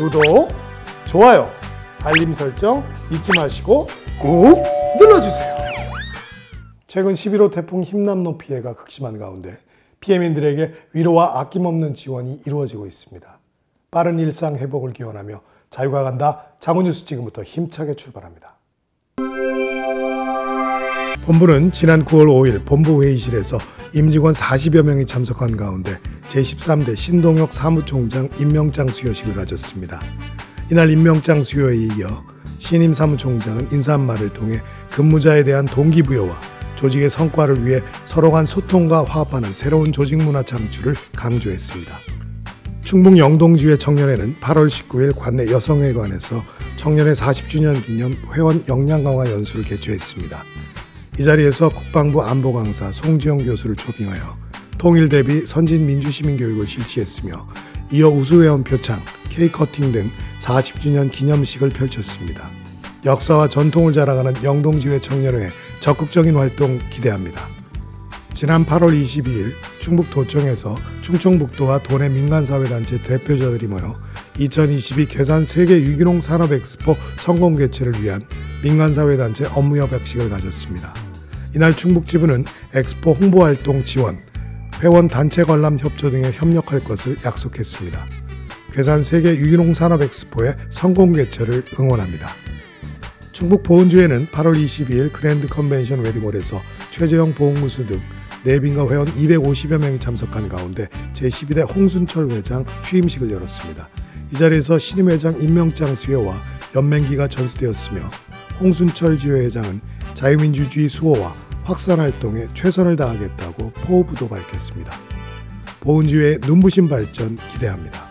구독, 좋아요, 알림 설정 잊지 마시고 꾹 눌러주세요. 최근 11호 태풍 힘남노 피해가 극심한 가운데 피해민들에게 위로와 아낌없는 지원이 이루어지고 있습니다. 빠른 일상 회복을 기원하며 자유가 간다 장훈뉴스 지금부터 힘차게 출발합니다. 본부는 지난 9월 5일 본부회의실에서 임직원 40여 명이 참석한 가운데 제13대 신동혁 사무총장 임명장 수여식을 가졌습니다. 이날 임명장 수여에 이어 신임 사무총장은 인사 말을 통해 근무자에 대한 동기부여와 조직의 성과를 위해 서로 간 소통과 화합하는 새로운 조직 문화 창출을 강조했습니다. 충북 영동지회 청년회는 8월 19일 관내 여성회관에서 청년회 40주년 기념 회원 역량 강화 연수를 개최했습니다. 이 자리에서 국방부 안보강사 송지영 교수를 초빙하여 통일 대비 선진 민주시민 교육을 실시했으며 이어 우수회원 표창, 케이크 커팅 등 40주년 기념식을 펼쳤습니다. 역사와 전통을 자랑하는 영동지회 청년회의 적극적인 활동 기대합니다. 지난 8월 22일 충북도청에서 충청북도와 도내 민간사회단체 대표자들이 모여 2022 괴산 세계 유기농 산업 엑스포 성공 개최를 위한 민간사회단체 업무협약식을 가졌습니다. 이날 충북지부는 엑스포 홍보활동 지원, 회원 단체 관람 협조 등에 협력할 것을 약속했습니다. 괴산 세계 유기농 산업 엑스포의 성공 개최를 응원합니다. 충북 보은주회는 8월 22일 그랜드 컨벤션 웨딩홀에서 최재형 보훈구수 등 내빈과 회원 250여 명이 참석한 가운데 제12대 홍순철 회장 취임식을 열었습니다. 이 자리에서 신임 회장 임명장 수여와 연맹기가 전수되었으며 홍순철 지회회장은 자유민주주의 수호와 확산 활동에 최선을 다하겠다고 포부도 밝혔습니다. 보은주회의 눈부신 발전 기대합니다.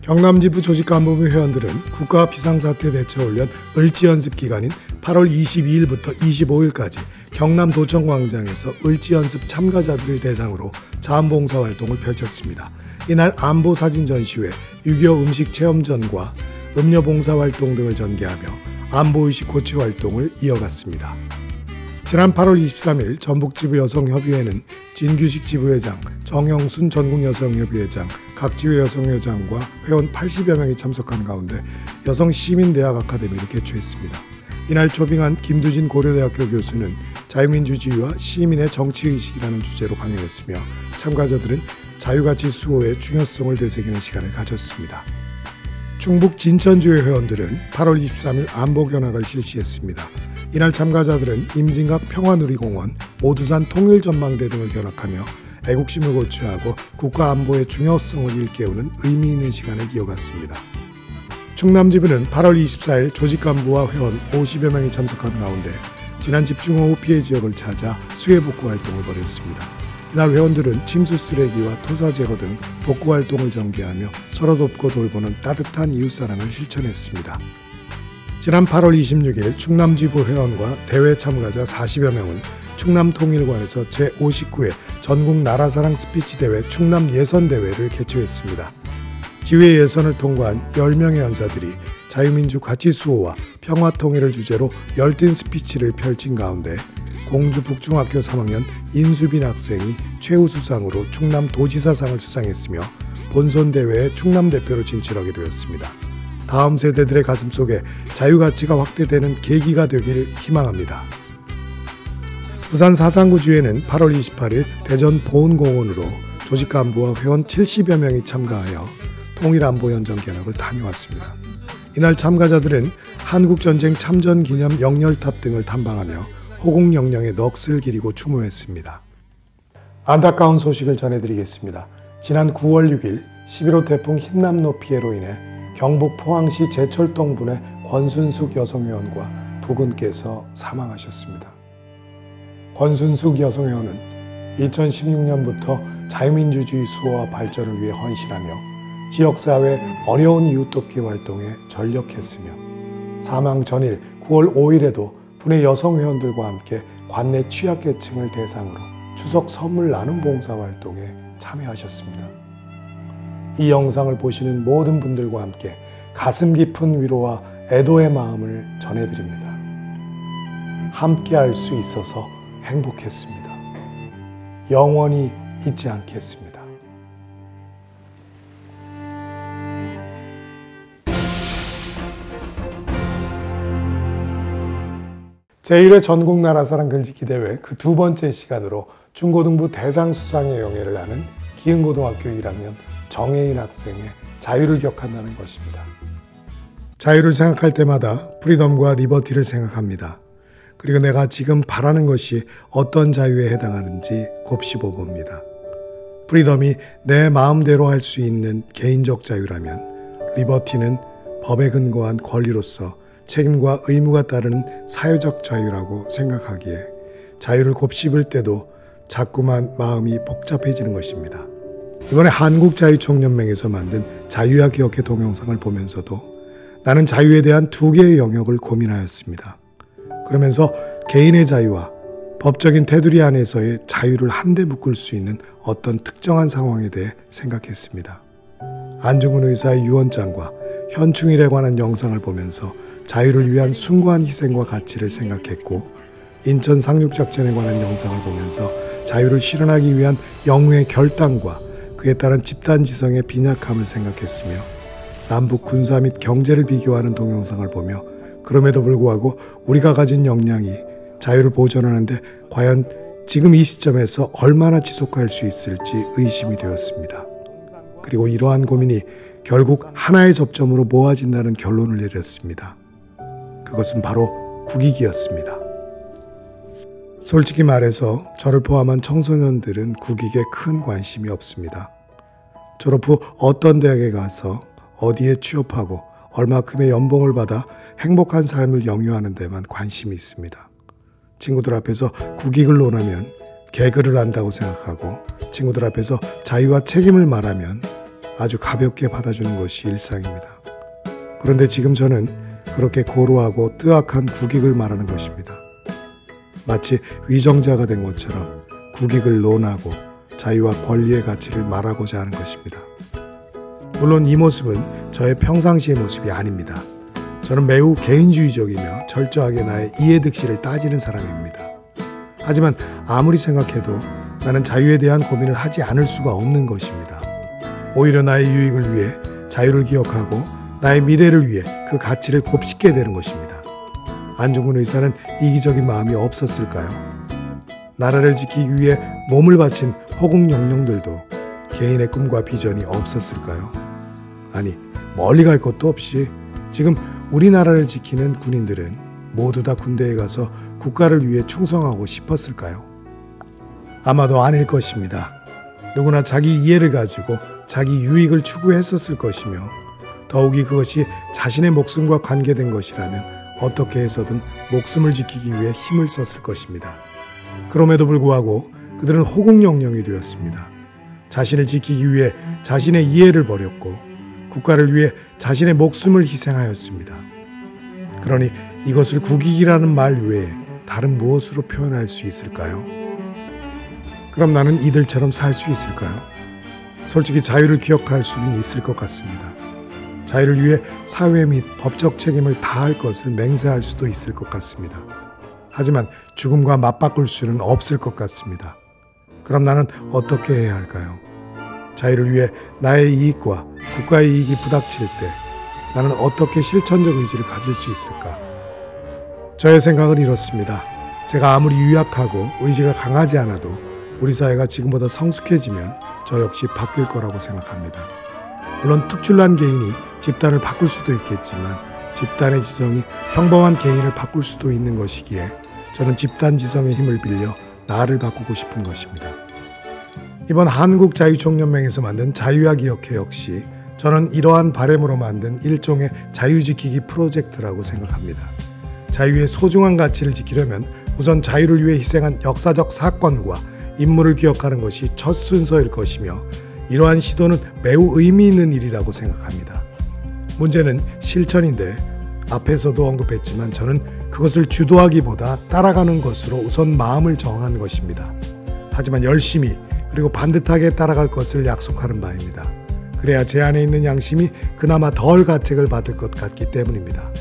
경남지부 조직간부부 회원들은 국가 비상사태 대처훈련 을지연습 기간인 8월 22일부터 25일까지 경남도청광장에서 을지연습 참가자들을 대상으로 자원봉사활동을 펼쳤습니다. 이날 안보사진 전시회, 6.25 음식 체험전과 음료봉사활동 등을 전개하며 안보의식 고취 활동을 이어갔습니다. 지난 8월 23일 전북지부 여성협의회는 진규식 지부회장, 정영순 전국여성협의회장, 각 지회 여성회장과 회원 80여 명이 참석한 가운데 여성시민대학 아카데미를 개최했습니다. 이날 초빙한 김두진 고려대학교 교수는 자유민주주의와 시민의 정치의식이라는 주제로 강연했으며 참가자들은 자유가치 수호의 중요성을 되새기는 시간을 가졌습니다. 충북 진천주회 회원들은 8월 23일 안보견학을 실시했습니다. 이날 참가자들은 임진각 평화누리공원, 오두산 통일전망대 등을 견학하며 애국심을 고취하고 국가안보의 중요성을 일깨우는 의미 있는 시간을 이어갔습니다. 충남지부는 8월 24일 조직간부와 회원 50여 명이 참석한 가운데 지난 집중호우 피해 지역을 찾아 수해복구 활동을 벌였습니다. 이날 회원들은 침수 쓰레기와 토사 제거 등 복구 활동을 전개하며 서로 돕고 돌보는 따뜻한 이웃사랑을 실천했습니다. 지난 8월 26일 충남지부 회원과 대회 참가자 40여 명은 충남통일관에서 제59회 전국 나라사랑 스피치대회 충남예선대회를 개최했습니다. 지회 예선을 통과한 10명의 연사들이 자유민주 가치수호와 평화통일을 주제로 열띤 스피치를 펼친 가운데 공주 북중학교 3학년 인수빈 학생이 최우수상으로 충남도지사상을 수상했으며 본선대회에 충남대표로 진출하게 되었습니다. 다음 세대들의 가슴속에 자유가치가 확대되는 계기가 되길 희망합니다. 부산 사상구주회는 8월 28일 대전 보은공원으로 조직간부와 회원 70여 명이 참가하여 통일안보연전 견학을 다녀왔습니다. 이날 참가자들은 한국전쟁 참전기념 영렬탑 등을 탐방하며 호국영령의 넋을 기리고 추모했습니다. 안타까운 소식을 전해드리겠습니다. 지난 9월 6일 11호 태풍 힘남노 피해로 인해 경북 포항시 제철동분의 권순숙 여성회원과 부군께서 사망하셨습니다. 권순숙 여성회원은 2016년부터 자유민주주의 수호와 발전을 위해 헌신하며 지역사회 어려운 이웃돕기 활동에 전력했으며 사망 전일 9월 5일에도 분의 여성회원들과 함께 관내 취약계층을 대상으로 추석 선물 나눔 봉사활동에 참여하셨습니다. 이 영상을 보시는 모든 분들과 함께 가슴 깊은 위로와 애도의 마음을 전해드립니다. 함께 할 수 있어서 행복했습니다. 영원히 잊지 않겠습니다. 제1회 전국 나라사랑 글짓기 대회 그 두 번째 시간으로 중고등부 대상수상의 영예를 아는 기흥고등학교 1학년 정혜인 학생의 자유를 기억한다는 것입니다. 자유를 생각할 때마다 프리덤과 리버티를 생각합니다. 그리고 내가 지금 바라는 것이 어떤 자유에 해당하는지 곱씹어 봅니다. 프리덤이 내 마음대로 할 수 있는 개인적 자유라면 리버티는 법에 근거한 권리로서 책임과 의무가 따르는 사회적 자유라고 생각하기에 자유를 곱씹을 때도 자꾸만 마음이 복잡해지는 것입니다. 이번에 한국자유총연맹에서 만든 자유야 기억해 동영상을 보면서도 나는 자유에 대한 두 개의 영역을 고민하였습니다. 그러면서 개인의 자유와 법적인 테두리 안에서의 자유를 한데 묶을 수 있는 어떤 특정한 상황에 대해 생각했습니다. 안중근 의사의 유언장과 현충일에 관한 영상을 보면서 자유를 위한 숭고한 희생과 가치를 생각했고, 인천 상륙작전에 관한 영상을 보면서 자유를 실현하기 위한 영우의 결단과 그에 따른 집단지성의 빈약함을 생각했으며, 남북 군사 및 경제를 비교하는 동영상을 보며 그럼에도 불구하고 우리가 가진 역량이 자유를 보존하는데 과연 지금 이 시점에서 얼마나 지속할 수 있을지 의심이 되었습니다. 그리고 이러한 고민이 결국 하나의 접점으로 모아진다는 결론을 내렸습니다. 그것은 바로 국익이었습니다. 솔직히 말해서 저를 포함한 청소년들은 국익에 큰 관심이 없습니다. 졸업 후 어떤 대학에 가서 어디에 취업하고 얼마큼의 연봉을 받아 행복한 삶을 영위하는 데만 관심이 있습니다. 친구들 앞에서 국익을 논하면 개그를 한다고 생각하고, 친구들 앞에서 자유와 책임을 말하면 아주 가볍게 받아주는 것이 일상입니다. 그런데 지금 저는 그렇게 고루하고 뜨악한 국익을 말하는 것입니다. 마치 위정자가 된 것처럼 국익을 논하고 자유와 권리의 가치를 말하고자 하는 것입니다. 물론 이 모습은 저의 평상시의 모습이 아닙니다. 저는 매우 개인주의적이며 철저하게 나의 이해득실을 따지는 사람입니다. 하지만 아무리 생각해도 나는 자유에 대한 고민을 하지 않을 수가 없는 것입니다. 오히려 나의 유익을 위해 자유를 기억하고 나의 미래를 위해 그 가치를 곱씹게 되는 것입니다. 안중근 의사는 이기적인 마음이 없었을까요? 나라를 지키기 위해 몸을 바친 호국 영령들도 개인의 꿈과 비전이 없었을까요? 아니, 멀리 갈 것도 없이 지금 우리나라를 지키는 군인들은 모두 다 군대에 가서 국가를 위해 충성하고 싶었을까요? 아마도 아닐 것입니다. 누구나 자기 이해를 가지고 자기 유익을 추구했었을 것이며, 더욱이 그것이 자신의 목숨과 관계된 것이라면 어떻게 해서든 목숨을 지키기 위해 힘을 썼을 것입니다. 그럼에도 불구하고 그들은 호국영령이 되었습니다. 자신을 지키기 위해 자신의 이해를 버렸고 국가를 위해 자신의 목숨을 희생하였습니다. 그러니 이것을 국익이라는 말 외에 다른 무엇으로 표현할 수 있을까요? 그럼 나는 이들처럼 살 수 있을까요? 솔직히 자유를 기억할 수는 있을 것 같습니다. 자유를 위해 사회 및 법적 책임을 다할 것을 맹세할 수도 있을 것 같습니다. 하지만 죽음과 맞바꿀 수는 없을 것 같습니다. 그럼 나는 어떻게 해야 할까요? 자유를 위해 나의 이익과 국가의 이익이 부닥칠 때 나는 어떻게 실천적 의지를 가질 수 있을까? 저의 생각은 이렇습니다. 제가 아무리 유약하고 의지가 강하지 않아도 우리 사회가 지금보다 성숙해지면 저 역시 바뀔 거라고 생각합니다. 물론 특출난 개인이 집단을 바꿀 수도 있겠지만 집단의 지성이 평범한 개인을 바꿀 수도 있는 것이기에 저는 집단 지성의 힘을 빌려 나를 바꾸고 싶은 것입니다. 이번 한국자유총연맹에서 만든 자유야 기억해 역시 저는 이러한 바람으로 만든 일종의 자유지키기 프로젝트라고 생각합니다. 자유의 소중한 가치를 지키려면 우선 자유를 위해 희생한 역사적 사건과 인물을 기억하는 것이 첫 순서일 것이며, 이러한 시도는 매우 의미 있는 일이라고 생각합니다. 문제는 실천인데 앞에서도 언급했지만 저는 그것을 주도하기보다 따라가는 것으로 우선 마음을 정한 것입니다. 하지만 열심히 그리고 반듯하게 따라갈 것을 약속하는 바입니다. 그래야 제 안에 있는 양심이 그나마 덜 가책을 받을 것 같기 때문입니다.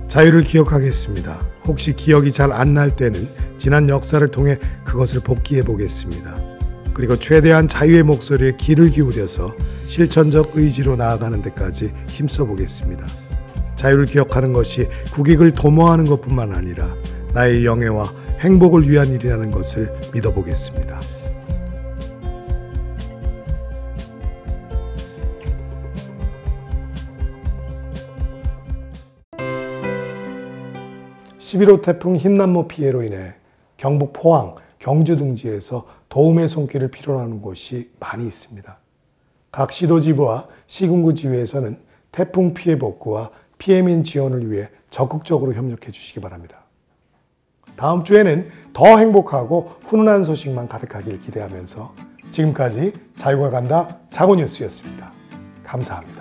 자유를 기억하겠습니다. 혹시 기억이 잘 안 날 때는 지난 역사를 통해 그것을 복기해 보겠습니다. 그리고 최대한 자유의 목소리에 귀를 기울여서 실천적 의지로 나아가는 데까지 힘써 보겠습니다. 자유를 기억하는 것이 국익을 도모하는 것뿐만 아니라 나의 영예와 행복을 위한 일이라는 것을 믿어보겠습니다. (11호) 태풍 흰남노 피해로 인해 경북 포항, 경주 등지에서 도움의 손길을 필요로 하는 곳이 많이 있습니다. 각 시도지부와 시군구 지회에서는 태풍 피해 복구와 피해민 지원을 위해 적극적으로 협력해 주시기 바랍니다. 다음 주에는 더 행복하고 훈훈한 소식만 가득하길 기대하면서 지금까지 자유가 간다 자고뉴스였습니다. 감사합니다.